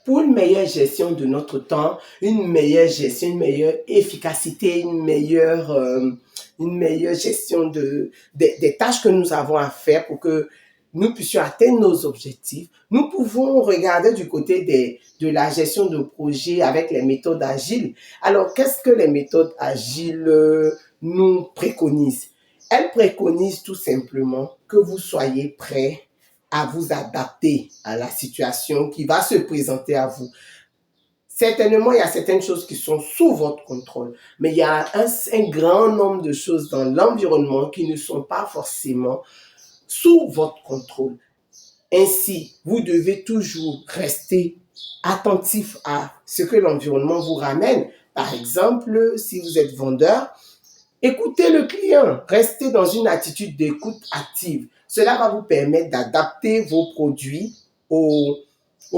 pour une meilleure gestion de notre temps, une meilleure gestion, une meilleure efficacité, une meilleure gestion des tâches que nous avons à faire pour que nous puissions atteindre nos objectifs, nous pouvons regarder du côté de la gestion de projet avec les méthodes agiles. Alors, qu'est-ce que les méthodes agiles nous préconisent? Elles préconisent tout simplement que vous soyez prêts à vous adapter à la situation qui va se présenter à vous. Certainement, il y a certaines choses qui sont sous votre contrôle, mais il y a un grand nombre de choses dans l'environnement qui ne sont pas forcément sous votre contrôle. Ainsi, vous devez toujours rester attentif à ce que l'environnement vous ramène. Par exemple, si vous êtes vendeur, écoutez le client, restez dans une attitude d'écoute active. Cela va vous permettre d'adapter vos produits aux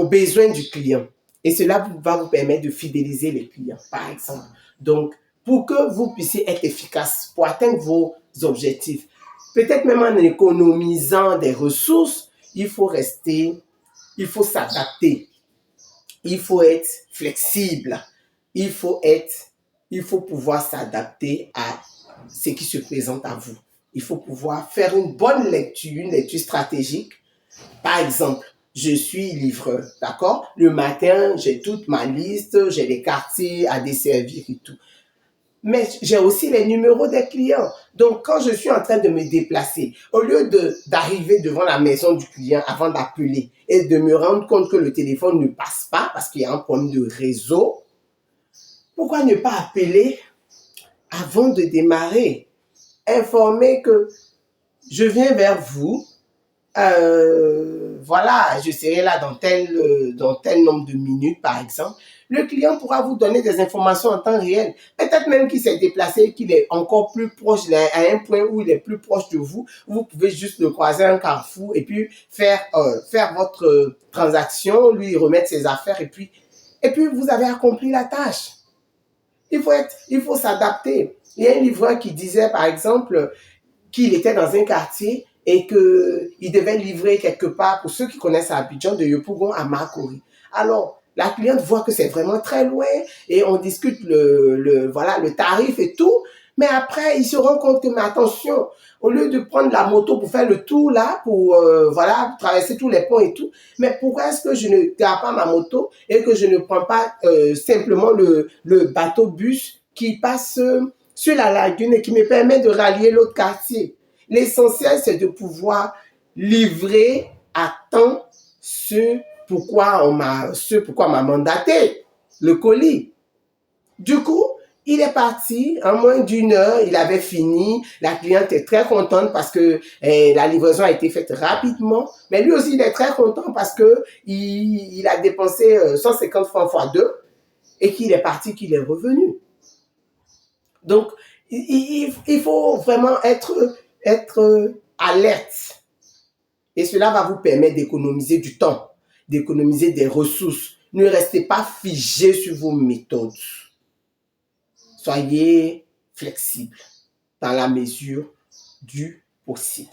besoins du client. Et cela va vous permettre de fidéliser les clients, par exemple. Donc, pour que vous puissiez être efficace, pour atteindre vos objectifs, peut-être même en économisant des ressources, il faut s'adapter, il faut être flexible, il faut pouvoir s'adapter à ce qui se présente à vous. Il faut pouvoir faire une bonne lecture, une lecture stratégique. Par exemple, je suis livreur, d'accord? Le matin, j'ai toute ma liste, j'ai les quartiers à desservir et tout. Mais j'ai aussi les numéros des clients. Donc, quand je suis en train de me déplacer, au lieu d'arriver devant la maison du client avant d'appeler et de me rendre compte que le téléphone ne passe pas parce qu'il y a un problème de réseau, pourquoi ne pas appeler avant de démarrer? Informer que je viens vers vous, voilà, je serai là dans tel nombre de minutes, par exemple. Le client pourra vous donner des informations en temps réel. Peut-être même qu'il s'est déplacé, qu'il est encore plus proche, à un point où il est plus proche de vous. Vous pouvez juste le croiser à un carrefour et puis faire votre transaction, lui remettre ses affaires et puis vous avez accompli la tâche. Il faut s'adapter. Il y a un livreur qui disait, par exemple, qu'il était dans un quartier et qu'il devait livrer quelque part, pour ceux qui connaissent Abidjan, de Yopougon à Makori. Alors, la cliente voit que c'est vraiment très loin et on discute le tarif et tout. Mais après, il se rend compte que, mais attention, au lieu de prendre la moto pour faire le tour là, pour traverser tous les ponts et tout, mais pourquoi est-ce que je ne garde pas ma moto et que je ne prends pas simplement le bateau-bus qui passe sur la lagune et qui me permet de rallier l'autre quartier? L'essentiel, c'est de pouvoir livrer à temps ce pourquoi on m'a mandaté, le colis. Du coup, il est parti, en moins d'une heure, il avait fini. La cliente est très contente parce que la livraison a été faite rapidement. Mais lui aussi, il est très content parce que il a dépensé 150 francs fois 2 et qu'il est parti, qu'il est revenu. Donc, il faut vraiment être alerte. Et cela va vous permettre d'économiser du temps, d'économiser des ressources. Ne restez pas figé sur vos méthodes. Soyez flexible dans la mesure du possible.